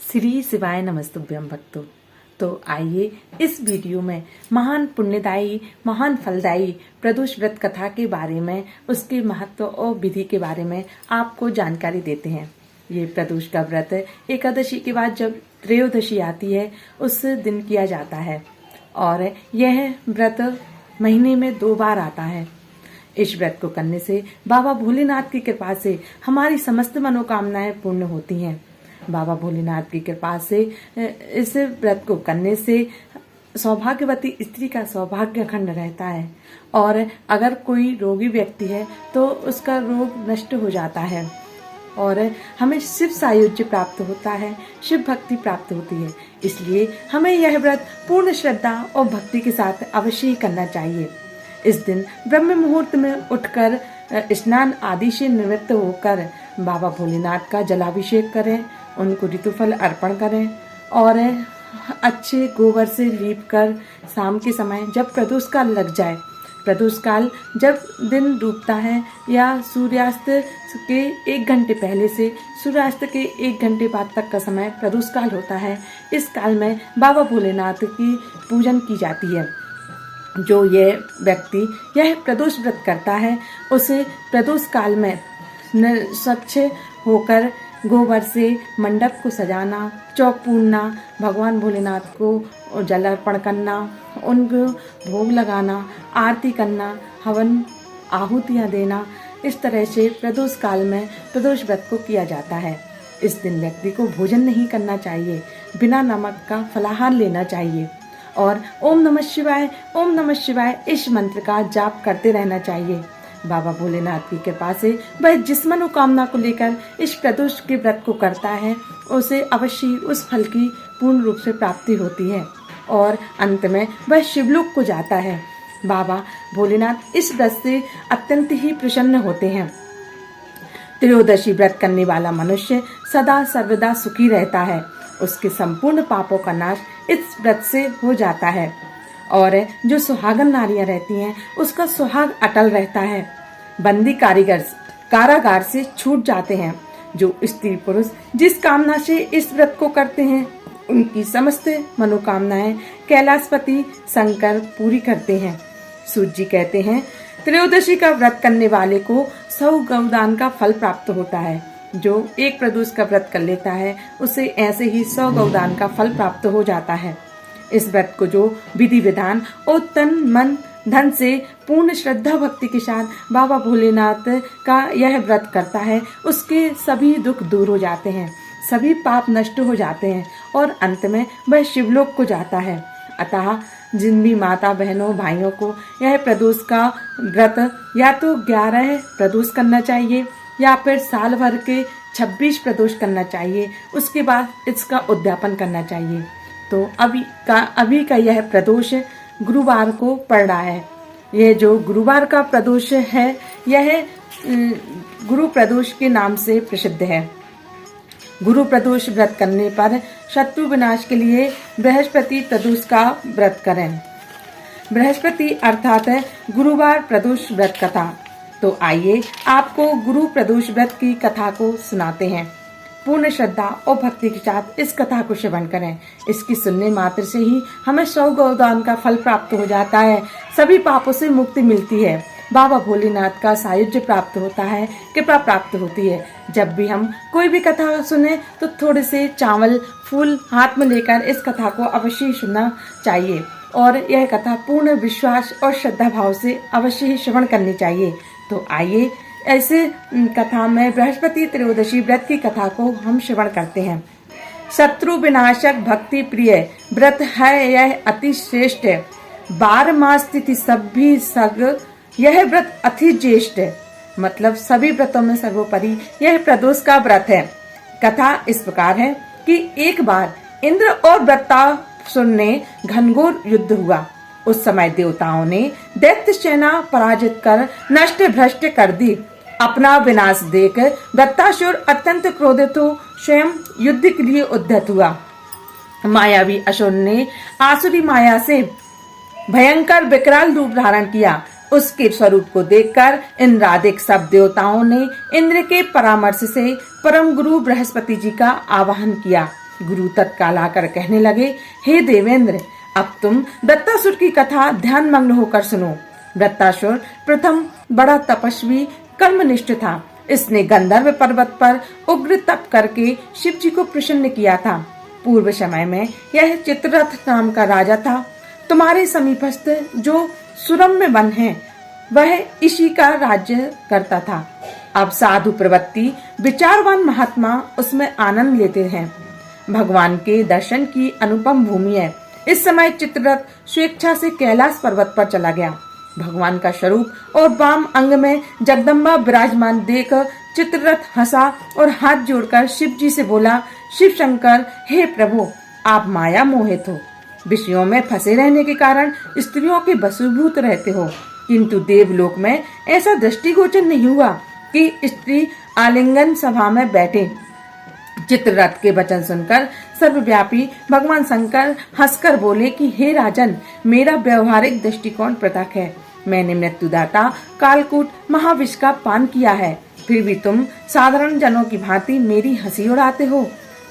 श्री शिवाय नमस्तुभ्यं भक्तों। तो आइए इस वीडियो में महान पुण्यदायी महान फलदायी प्रदोष व्रत कथा के बारे में, उसके महत्व और विधि के बारे में आपको जानकारी देते हैं। ये प्रदोष का व्रत एकादशी के बाद जब त्रयोदशी आती है उस दिन किया जाता है और यह व्रत महीने में 2 बार आता है। इस व्रत को करने से बाबा भोलेनाथ की कृपा से हमारी समस्त मनोकामनाएं पूर्ण होती हैं। बाबा भोलेनाथ की कृपा से इस व्रत को करने से सौभाग्यवती स्त्री का सौभाग्य अखंड रहता है और अगर कोई रोगी व्यक्ति है तो उसका रोग नष्ट हो जाता है और हमें शिव सायुज्य प्राप्त होता है, शिव भक्ति प्राप्त होती है। इसलिए हमें यह व्रत पूर्ण श्रद्धा और भक्ति के साथ अवश्य ही करना चाहिए। इस दिन ब्रह्म मुहूर्त में उठकर स्नान आदि से निवृत्त होकर बाबा भोलेनाथ का जलाभिषेक करें, उनको ऋतुफल अर्पण करें और अच्छे गोबर से लीप कर शाम के समय जब प्रदोष काल लग जाए, प्रदोष काल जब दिन डूबता है या सूर्यास्त के 1 घंटे पहले से सूर्यास्त के 1 घंटे बाद तक का समय प्रदोष काल होता है। इस काल में बाबा भोलेनाथ की पूजन की जाती है। जो यह व्यक्ति यह प्रदोष व्रत करता है उसे प्रदोष काल में स्वच्छ होकर गोबर से मंडप को सजाना, चौक पूरना, भगवान भोलेनाथ को जल अर्पण करना, उनको भोग लगाना, आरती करना, हवन आहुतियाँ देना, इस तरह से प्रदोष काल में प्रदोष व्रत को किया जाता है। इस दिन व्यक्ति को भोजन नहीं करना चाहिए, बिना नमक का फलाहार लेना चाहिए और ओम नमः शिवाय इस मंत्र का जाप करते रहना चाहिए। बाबा भोलेनाथ की कृपा से वह जिस मनोकामना को लेकर इस प्रदोष के व्रत को करता है उसे अवश्य उस फल की पूर्ण रूप से प्राप्ति होती है और अंत में वह शिवलोक को जाता है। बाबा भोलेनाथ इस व्रत से अत्यंत ही प्रसन्न होते हैं। त्रयोदशी व्रत करने वाला मनुष्य सदा सर्वदा सुखी रहता है, उसके संपूर्ण पापों का नाश इस व्रत से हो जाता है और जो सुहागन नारियां रहती हैं उसका सुहाग अटल रहता है। बंदी कारागार से छूट जाते हैं। जो स्त्री पुरुष जिस कामना से इस व्रत को करते हैं उनकी समस्त मनोकामनाएं कैलाशपति शंकर पूरी करते हैं। सूत जी कहते हैं, त्रयोदशी का व्रत करने वाले को 100 गौदान का फल प्राप्त होता है। जो एक प्रदोष का व्रत कर लेता है उसे ऐसे ही 100 गौदान का फल प्राप्त हो जाता है। इस व्रत को जो विधि विधान और तन मन धन से पूर्ण श्रद्धा भक्ति के साथ बाबा भोलेनाथ का यह व्रत करता है उसके सभी दुख दूर हो जाते हैं, सभी पाप नष्ट हो जाते हैं और अंत में वह शिवलोक को जाता है। अतः जिन भी माता बहनों भाइयों को यह प्रदोष का व्रत या तो 11 प्रदोष करना चाहिए या फिर साल भर के 26 प्रदोष करना चाहिए, उसके बाद इसका उद्यापन करना चाहिए। तो अभी का यह प्रदोष गुरुवार को पड़ रहा है। यह जो गुरुवार का प्रदोष है यह गुरु प्रदोष के नाम से प्रसिद्ध है। गुरु प्रदोष व्रत करने पर शत्रु विनाश के लिए बृहस्पति प्रदोष का व्रत करें। बृहस्पति अर्थात है गुरुवार प्रदोष व्रत कथा। तो आइए आपको गुरु प्रदोष व्रत की कथा को सुनाते हैं। पूर्ण श्रद्धा और भक्ति के साथ इस कथा को श्रवण करें। इसकी सुनने मात्र से ही हमें 100 गौदान का फल प्राप्त हो जाता है, सभी पापों से मुक्ति मिलती है, बाबा भोलेनाथ का सायुज्य प्राप्त होता है, कृपा प्राप्त होती है। जब भी हम कोई भी कथा सुने तो थोड़े से चावल फूल हाथ में लेकर इस कथा को अवश्य सुनना चाहिए और यह कथा पूर्ण विश्वास और श्रद्धा भाव से अवश्य ही श्रवण करनी चाहिए। तो आइए ऐसे कथा में बृहस्पति त्रयोदशी व्रत की कथा को हम श्रवण करते हैं। शत्रु विनाशक भक्ति प्रिय व्रत है यह अति श्रेष्ठ, 12 मास तिथि सभी सग यह व्रत अति ज्येष्ठ। मतलब सभी व्रतों में सर्वोपरि यह प्रदोष का व्रत है। कथा इस प्रकार है कि एक बार इंद्र और वृत्तासुर ने घनघोर युद्ध हुआ। उस समय देवताओं ने दैत्य सेना पराजित कर नष्ट भ्रष्ट कर दी। अपना विनाश देख वृत्तासुर अत्यंत क्रोधित हो स्वयं युद्ध के लिए उद्यत हुआ। मायावी असुर ने आसुरी माया से भयंकर विकराल रूप धारण किया। उसके स्वरूप को देखकर इंद्रादिक सब देवताओं ने इंद्र के परामर्श से परम गुरु बृहस्पति जी का आवाहन किया। गुरु तत्काल आकर कहने लगे, हे देवेंद्र, अब तुम वृत्तासुर की कथा ध्यानमग्न होकर सुनो। वृत्तासुर प्रथम बड़ा तपस्वी कर्मनिष्ठ था। इसने गंधर्व पर्वत पर उग्र तप करके शिव जी को प्रसन्न किया था। पूर्व समय में यह चित्ररथ नाम का राजा था। तुम्हारे समीपस्थ जो सुरम्य वन है, वह इसी का राज्य करता था। अब साधु प्रवृत्ति विचारवान महात्मा उसमें आनंद लेते हैं। भगवान के दर्शन की अनुपम भूमि है। इस समय चित्ररथ स्वेच्छा से कैलाश पर्वत पर चला गया। भगवान का स्वरूप और वाम अंग में जगदम्बा विराजमान देख चित्ररथ हंसा और हाथ जोड़कर शिव जी से बोला, शिव शंकर, हे प्रभु, आप माया मोहित हो। विषयों में फंसे रहने के कारण स्त्रियों के वशीभूत रहते हो, किंतु देवलोक में ऐसा दृष्टिगोचर नहीं हुआ कि स्त्री आलिंगन सभा में बैठे। चित्ररथ के वचन सुनकर सर्वव्यापी भगवान शंकर हंसकर बोले कि हे राजन, मेरा व्यवहारिक दृष्टिकोण पृथक है। मैंने मृत्युदाता कालकूट महाविष का पान किया है, फिर भी तुम साधारण जनों की भांति मेरी हंसी उड़ाते हो।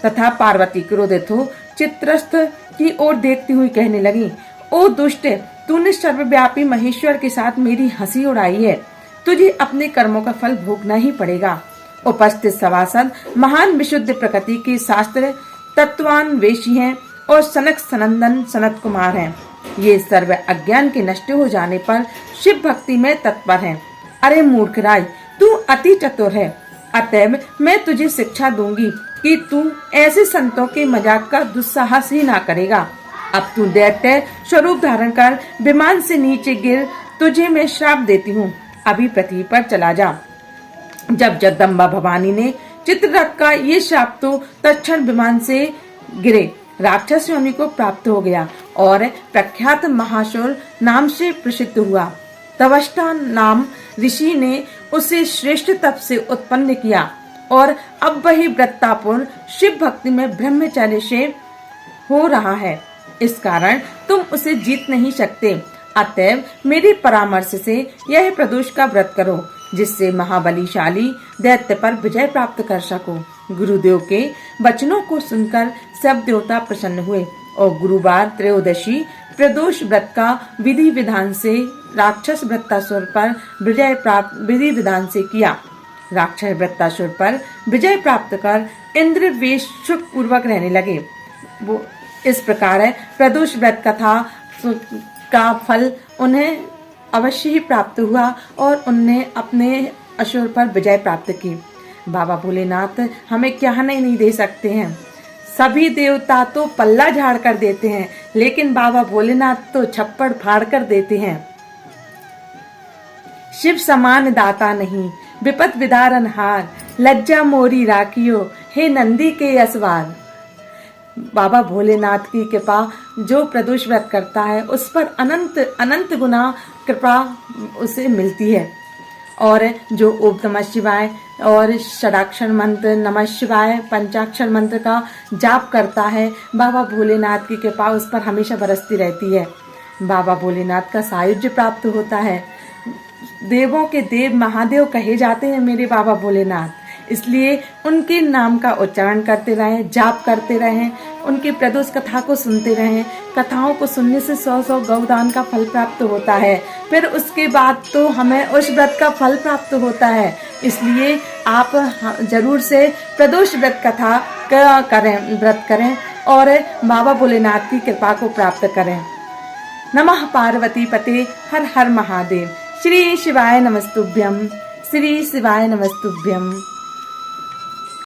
तथा पार्वती क्रोधित हो चित्रस्थ की ओर देखती हुई कहने लगी, ओ दुष्ट, तूने सर्वव्यापी महेश्वर के साथ मेरी हंसी उड़ाई है। तुझे अपने कर्मों का फल भोगना ही पड़ेगा। उपस्थित सभासद महान विशुद्ध प्रकृति के शास्त्र तत्वान वेशी हैं और सनक सनंदन सनत कुमार हैं। ये सर्व अज्ञान के नष्ट हो जाने पर शिव भक्ति में तत्पर हैं। अरे मूर्खराज, तू अति चतुर है, अतएव मैं तुझे शिक्षा दूंगी कि तू ऐसे संतों के मजाक का दुस्साहस ही ना करेगा। अब तू दैत्य स्वरूप धारण कर विमान से नीचे गिर, तुझे मैं श्राप देती हूँ, अभी पृथ्वी पर चला जा। जब जगदम्बा भवानी ने चित्ररथ का ये श्राप तो तत्क्षण विमान से गिरे राक्षस योनि को प्राप्त हो गया और प्रख्यात महाशूल नाम से प्रसिद्ध हुआ। तवष्टा नाम ऋषि ने उसे श्रेष्ठ तप से उत्पन्न किया और अब वही वृत्तापुर शिव भक्ति में ब्रह्मचर्य से हो रहा है। इस कारण तुम उसे जीत नहीं सकते। अतएव मेरे परामर्श से यह प्रदोष का व्रत करो, जिससे महाबलीशाली दैत्य पर विजय प्राप्त कर सको। गुरुदेव के वचनों को सुनकर सब देवता प्रसन्न हुए और गुरुवार त्रयोदशी प्रदोष व्रत का विधि विधान से राक्षस वृत्तासुर पर विधि विधान से किया। राक्षस वृत्तासुर पर विजय प्राप्त कर इंद्र वेश सुख पूर्वक रहने लगे। वो इस प्रकार है, प्रदोष व्रत कथा का फल उन्हें अवश्य ही प्राप्त हुआ और उनने अपने असुर पर विजय प्राप्त की। बाबा भोलेनाथ हमें क्या नहीं दे सकते हैं। सभी देवता तो पल्ला झाड़ कर देते हैं, लेकिन बाबा भोलेनाथ तो छप्पड़ फाड़ कर देते हैं। शिव समान दाता नहीं, विपत विदारन हार, लज्जा मोरी राखियो, हे नंदी के असवार। बाबा भोलेनाथ की कृपा जो प्रदोष व्रत करता है उस पर अनंत अनंत गुना कृपा उसे मिलती है। और जो ओम नमः शिवाय और षडाक्षर मंत्र नमः शिवाय पंचाक्षर मंत्र का जाप करता है, बाबा भोलेनाथ की कृपा उस पर हमेशा बरसती रहती है। बाबा भोलेनाथ का सायुज्य प्राप्त होता है। देवों के देव महादेव कहे जाते हैं मेरे बाबा भोलेनाथ, इसलिए उनके नाम का उच्चारण करते रहें, जाप करते रहें, उनकी प्रदोष कथा को सुनते रहें। कथाओं को सुनने से 100 गौदान का फल प्राप्त होता है, फिर उसके बाद तो हमें उस व्रत का फल प्राप्त होता है। इसलिए आप जरूर से प्रदोष व्रत कथा व्रत करें और बाबा भोलेनाथ की कृपा को प्राप्त करें। नमः पार्वती पते, हर हर महादेव। श्री शिवाय नमस्तुभ्यम, श्री शिवाय नमस्तुभ्यम।